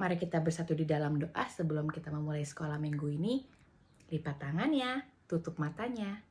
Mari kita bersatu di dalam doa sebelum kita memulai sekolah minggu ini. Lipat tangannya, tutup matanya.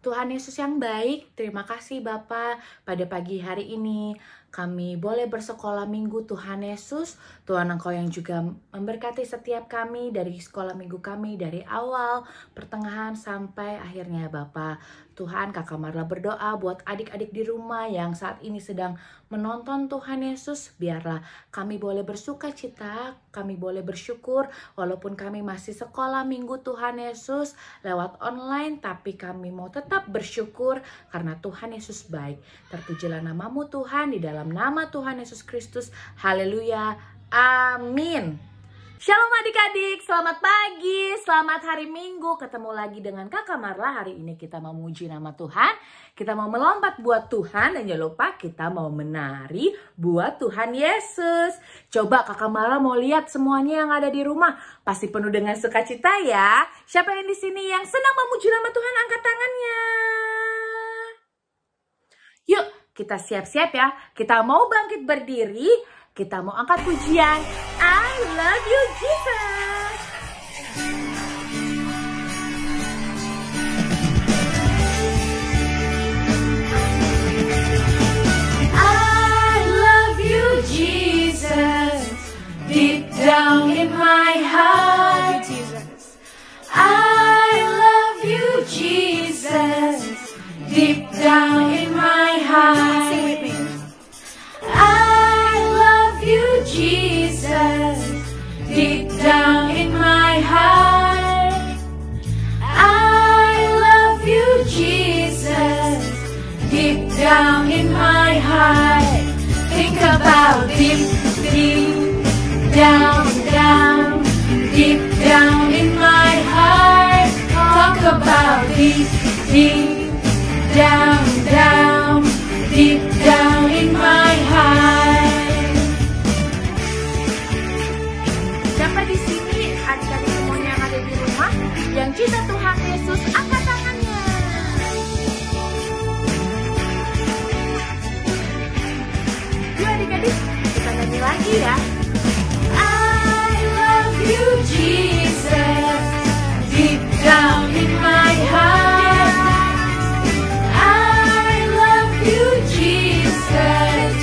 Tuhan Yesus yang baik, terima kasih Bapa, pada pagi hari ini kami boleh bersekolah minggu Tuhan Yesus. Tuhan Engkau yang juga memberkati setiap kami dari sekolah minggu kami, dari awal, pertengahan, sampai akhirnya Bapa. Tuhan, Kakak Marla berdoa buat adik-adik di rumah yang saat ini sedang menonton Tuhan Yesus. Biarlah kami boleh bersuka cita, kami boleh bersyukur walaupun kami masih sekolah minggu Tuhan Yesus lewat online. Tapi kami mau tetap bersyukur karena Tuhan Yesus baik. Terpujilah namamu Tuhan, di dalam nama Tuhan Yesus Kristus. Haleluya, amin. Shalom adik-adik, selamat pagi, selamat hari Minggu. Ketemu lagi dengan Kakak Marla. Hari ini kita mau memuji nama Tuhan, kita mau melompat buat Tuhan, dan jangan lupa kita mau menari buat Tuhan Yesus. Coba Kakak Marla mau lihat semuanya yang ada di rumah, pasti penuh dengan sukacita ya. Siapa yang di sini yang senang memuji nama Tuhan, angkat tangannya. Yuk kita siap-siap ya, kita mau bangkit berdiri. Kita mau angkat pujian I love you Jesus. I love you Jesus, deep down in my heart. I love you Jesus, deep down in my heart. Sing with me. Jesus, deep down in my heart. I love you, Jesus, deep down in my heart. Think about deep, deep down, down, deep down in my heart. Talk about deep, deep down, down, deep down in my heart. Yang cinta Tuhan Yesus, angkat tangannya. Yuk adik-adik, kita nyanyi lagi ya. I love you Jesus, deep down in my heart. I love you Jesus,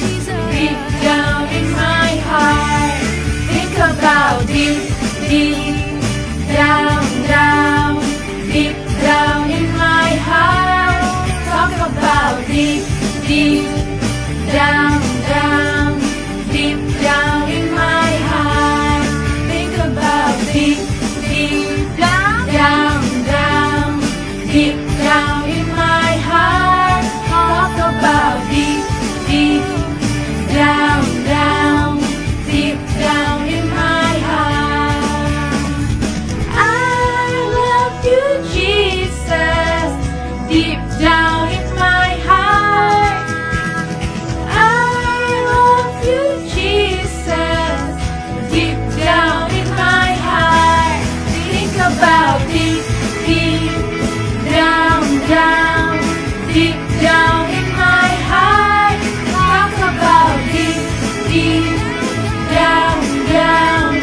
deep down in my heart. Think about deep, deep down, down, deep down in my heart. Talk about deep, deep down, down, deep down in my heart. Think about deep, deep down, down, down, deep down in my heart. Talk about deep, deep down, down, deep down in my heart. Deep down in my heart, I love you, Jesus. Deep down in my heart, think about deep, deep down, down, deep down in my heart. Talk about deep, deep down, down,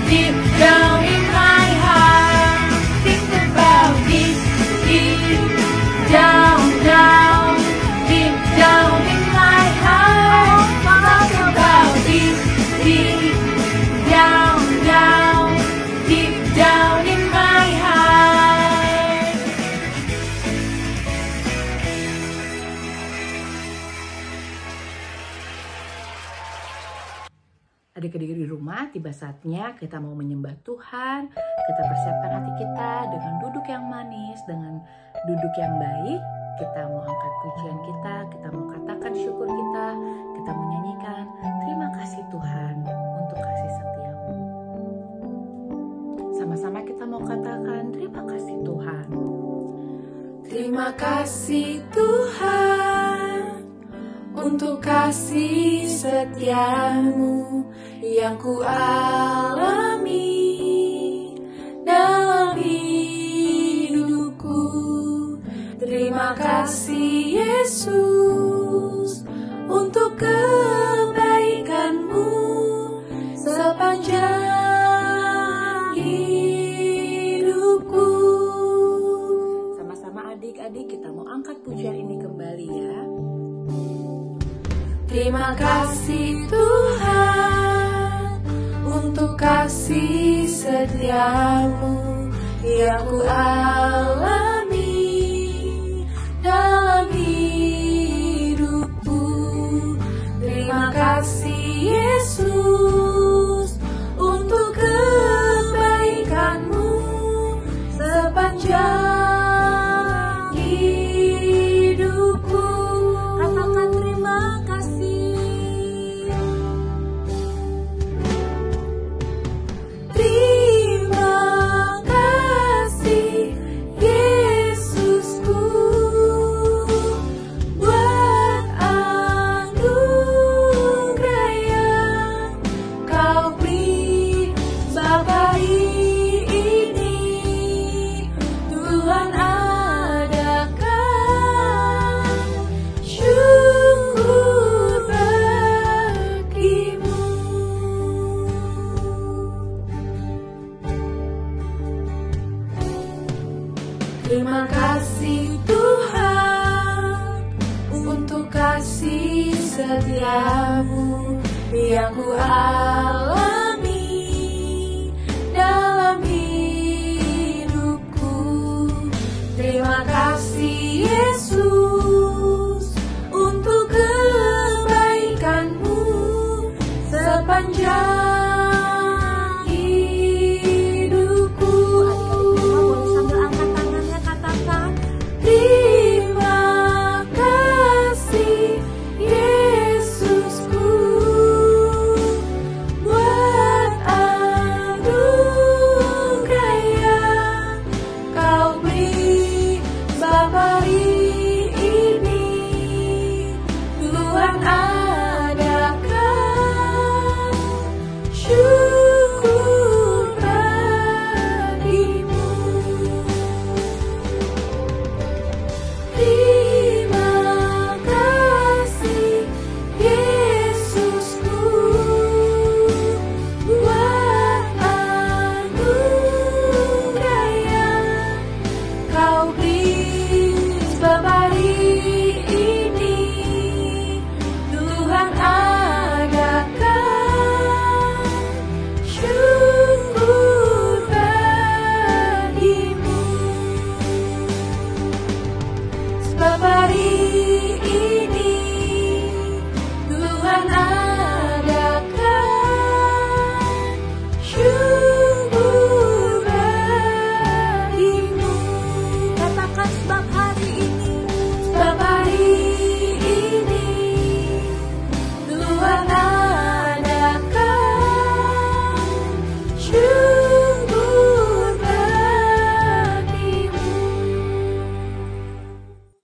deep down in my heart. Think about deep, deep down, down, deep down in my heart. Talk about deep, deep down, down, deep down in my heart. Adik-adik di rumah, tiba saatnya kita mau menyembah Tuhan. Kita persiapkan hati kita dengan duduk yang manis, dengan duduk yang baik. Kita mau angkat pujian kita mau katakan syukur kita mau nyanyikan terima kasih Tuhan untuk kasih setiamu. Sama-sama kita mau katakan terima kasih Tuhan. Terima kasih Tuhan untuk kasih setiamu yang ku alami dalam hidupku. Terima kasih Yesus untuk kebaikanmu. hidupku. Sama-sama adik-adik kita mau angkat pujian ini kembali ya. Terima kasih Tuhan untuk kasih setiamu yang ku alami dalam hidupku. Terima kasih Yesus untuk kebaikanmu sepanjang hidupku. Katakan terima kasih. Terima kasih Yesusku buat anugerah yang kau beri sebab hari ini Tuhan adakan syukur bagimu. Terima kasih Tuhan untuk kasih setiamu yang ku alami dalam hidupku. Terima kasih Yesus untuk kebaikanmu sepanjang hidupku. Adik-adik semua boleh sambil angkat tangannya, katakan terima kasih Yesusku buat anugerah yang kau beri sebab hari ini Tuhan adakan syukur bagimu. Terima kasih Yesusku buat anugerah yang kau beri sebab hari ini Tuhan adakan syukur bagimu. Sebab hari ini Tuhan adakan syukur bagimu. Katakan sebab hari ini. Sebab hari ini Tuhan adakan syukur bagimu.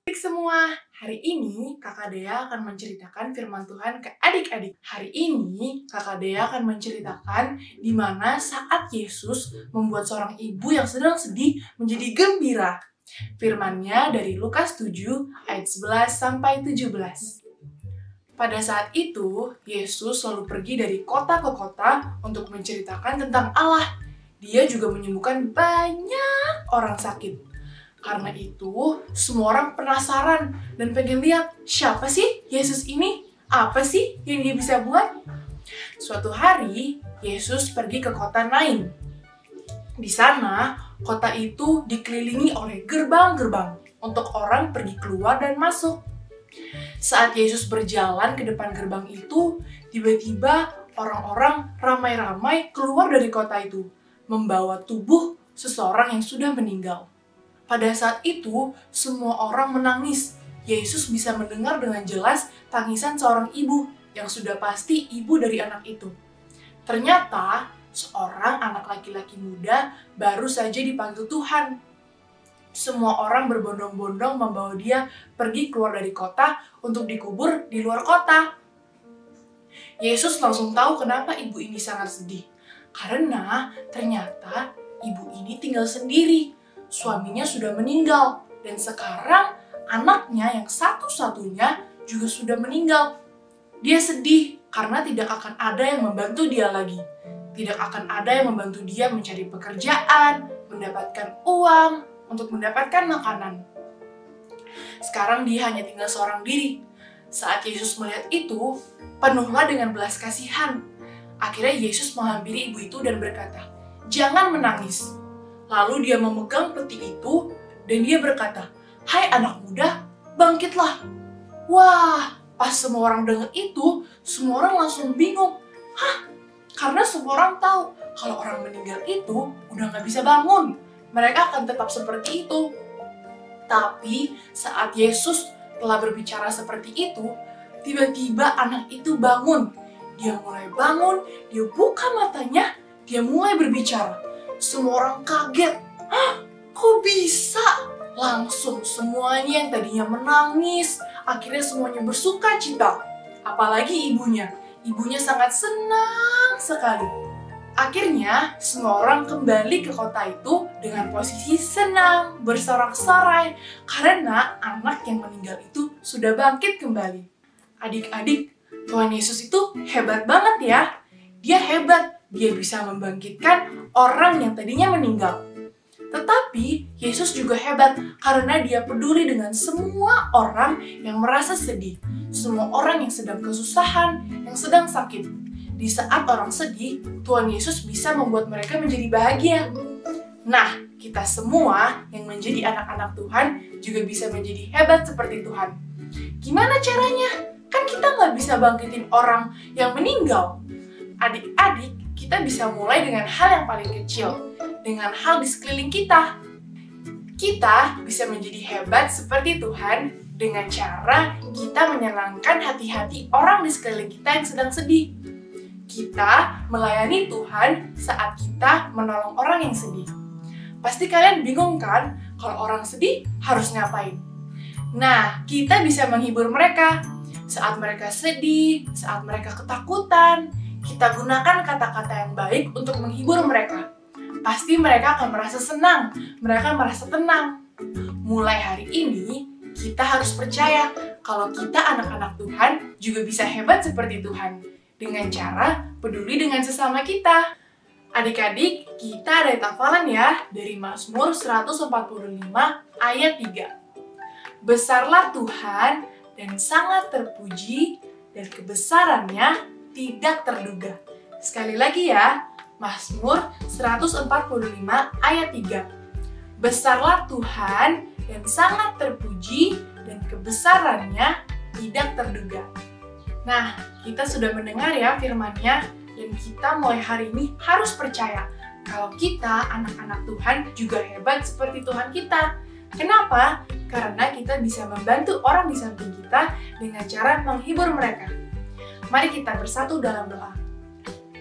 Adik semua, hari ini Kakak Dea akan menceritakan firman Tuhan ke adik-adik. Hari ini Kakak Dea akan menceritakan di mana saat Yesus membuat seorang ibu yang sedang sedih menjadi gembira. Firman-Nya dari Lukas 7 ayat 11 sampai 17. Pada saat itu, Yesus selalu pergi dari kota ke kota untuk menceritakan tentang Allah. Dia juga menyembuhkan banyak orang sakit. Karena itu, semua orang penasaran dan pengen lihat siapa sih Yesus ini? Apa sih yang dia bisa buat? Suatu hari, Yesus pergi ke kota Nain. Di sana, kota itu dikelilingi oleh gerbang-gerbang untuk orang pergi keluar dan masuk. Saat Yesus berjalan ke depan gerbang itu, tiba-tiba orang-orang ramai-ramai keluar dari kota itu, membawa tubuh seseorang yang sudah meninggal. Pada saat itu, semua orang menangis. Yesus bisa mendengar dengan jelas tangisan seorang ibu yang sudah pasti ibu dari anak itu. Ternyata, seorang anak laki-laki muda baru saja dipanggil Tuhan. Semua orang berbondong-bondong membawa dia pergi keluar dari kota untuk dikubur di luar kota. Yesus langsung tahu kenapa ibu ini sangat sedih. Karena ternyata ibu ini tinggal sendiri. Suaminya sudah meninggal. Dan sekarang anaknya yang satu-satunya juga sudah meninggal. Dia sedih karena tidak akan ada yang membantu dia lagi. Tidak akan ada yang membantu dia mencari pekerjaan, mendapatkan uang, untuk mendapatkan makanan. Sekarang dia hanya tinggal seorang diri. Saat Yesus melihat itu, penuhlah dengan belas kasihan. Akhirnya Yesus menghampiri ibu itu dan berkata, "Jangan menangis." Lalu dia memegang peti itu dan dia berkata, "Hai anak muda, bangkitlah." Wah, pas semua orang dengar itu, semua orang langsung bingung. Karena semua orang tahu kalau orang meninggal itu udah gak bisa bangun. Mereka akan tetap seperti itu. Tapi saat Yesus telah berbicara seperti itu, tiba-tiba anak itu bangun. Dia mulai bangun, dia buka matanya, dia mulai berbicara. Semua orang kaget. Kok bisa? Langsung semuanya yang tadinya menangis, akhirnya semuanya bersuka cita. Apalagi ibunya. Ibunya sangat senang sekali. Akhirnya, semua orang kembali ke kota itu dengan posisi senang, bersorak-sorai, karena anak yang meninggal itu sudah bangkit kembali. Adik-adik, Tuhan Yesus itu hebat banget ya. Dia hebat, dia bisa membangkitkan orang yang tadinya meninggal. Tetapi, Yesus juga hebat karena dia peduli dengan semua orang yang merasa sedih. Semua orang yang sedang kesusahan, yang sedang sakit. Di saat orang sedih, Tuhan Yesus bisa membuat mereka menjadi bahagia. Nah, kita semua yang menjadi anak-anak Tuhan juga bisa menjadi hebat seperti Tuhan. Gimana caranya? Kan kita nggak bisa bangkitin orang yang meninggal. Adik-adik, kita bisa mulai dengan hal yang paling kecil, dengan hal di sekeliling kita. Kita bisa menjadi hebat seperti Tuhan dengan cara kita menyenangkan hati-hati orang di sekeliling kita yang sedang sedih. Kita melayani Tuhan saat kita menolong orang yang sedih. Pasti kalian bingung kan, kalau orang sedih harus ngapain? Nah, kita bisa menghibur mereka. Saat mereka sedih, saat mereka ketakutan, kita gunakan kata-kata yang baik untuk menghibur mereka. Pasti mereka akan merasa senang, mereka merasa tenang. Mulai hari ini, kita harus percaya kalau kita anak-anak Tuhan juga bisa hebat seperti Tuhan. Dengan cara peduli dengan sesama kita. Adik-adik, kita ada hafalan ya dari Mazmur 145 ayat 3. Besarlah Tuhan dan sangat terpuji, dan kebesarannya tidak terduga. Sekali lagi ya, Mazmur 145 ayat 3. Besarlah Tuhan dan sangat terpuji, dan kebesarannya tidak terduga. Nah, kita sudah mendengar ya firman-Nya, dan kita mulai hari ini harus percaya kalau kita anak-anak Tuhan juga hebat seperti Tuhan kita. Kenapa? Karena kita bisa membantu orang di samping kita dengan cara menghibur mereka. Mari kita bersatu dalam doa.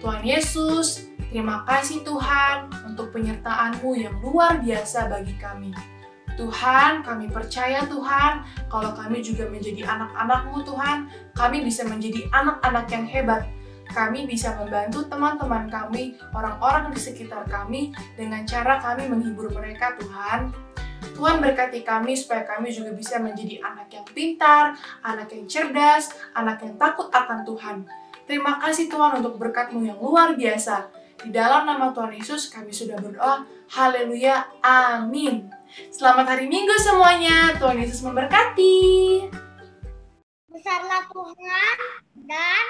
Tuhan Yesus, terima kasih Tuhan untuk penyertaan-Mu yang luar biasa bagi kami. Tuhan, kami percaya Tuhan, kalau kami juga menjadi anak-anak-Mu Tuhan, kami bisa menjadi anak-anak yang hebat. Kami bisa membantu teman-teman kami, orang-orang di sekitar kami, dengan cara kami menghibur mereka Tuhan. Tuhan berkati kami supaya kami juga bisa menjadi anak yang pintar, anak yang cerdas, anak yang takut akan Tuhan. Terima kasih Tuhan untuk berkat-Mu yang luar biasa. Di dalam nama Tuhan Yesus kami sudah berdoa. Haleluya, amin. Selamat hari Minggu semuanya. Tuhan Yesus memberkati. Besarlah Tuhan dan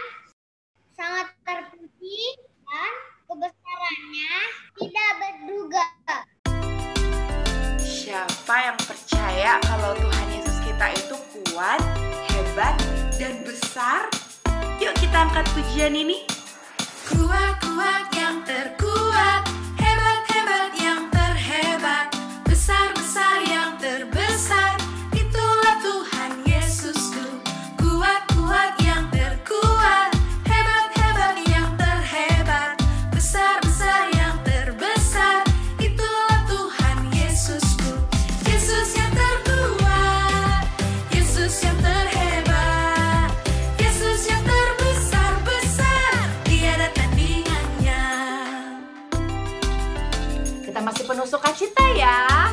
sangat terpuji, dan kebesarannya tidak berduga. Siapa yang percaya kalau Tuhan Yesus kita itu kuat, hebat, dan besar? Yuk kita angkat pujian ini. Kuat-kuat yang terkuat, hebat-hebat yang terhebat, besar-besar yang terbesar, itulah Tuhan Yesusku. Kuat-kuat yang terkuat, hebat-hebat yang terhebat, besar-besar yang terbesar, itulah Tuhan Yesusku. Yesus yang terkuat, Yesus yang terhebat, Yesus yang terbesar-besar, tiada tandingannya. Kita masih penuh sukacita ya.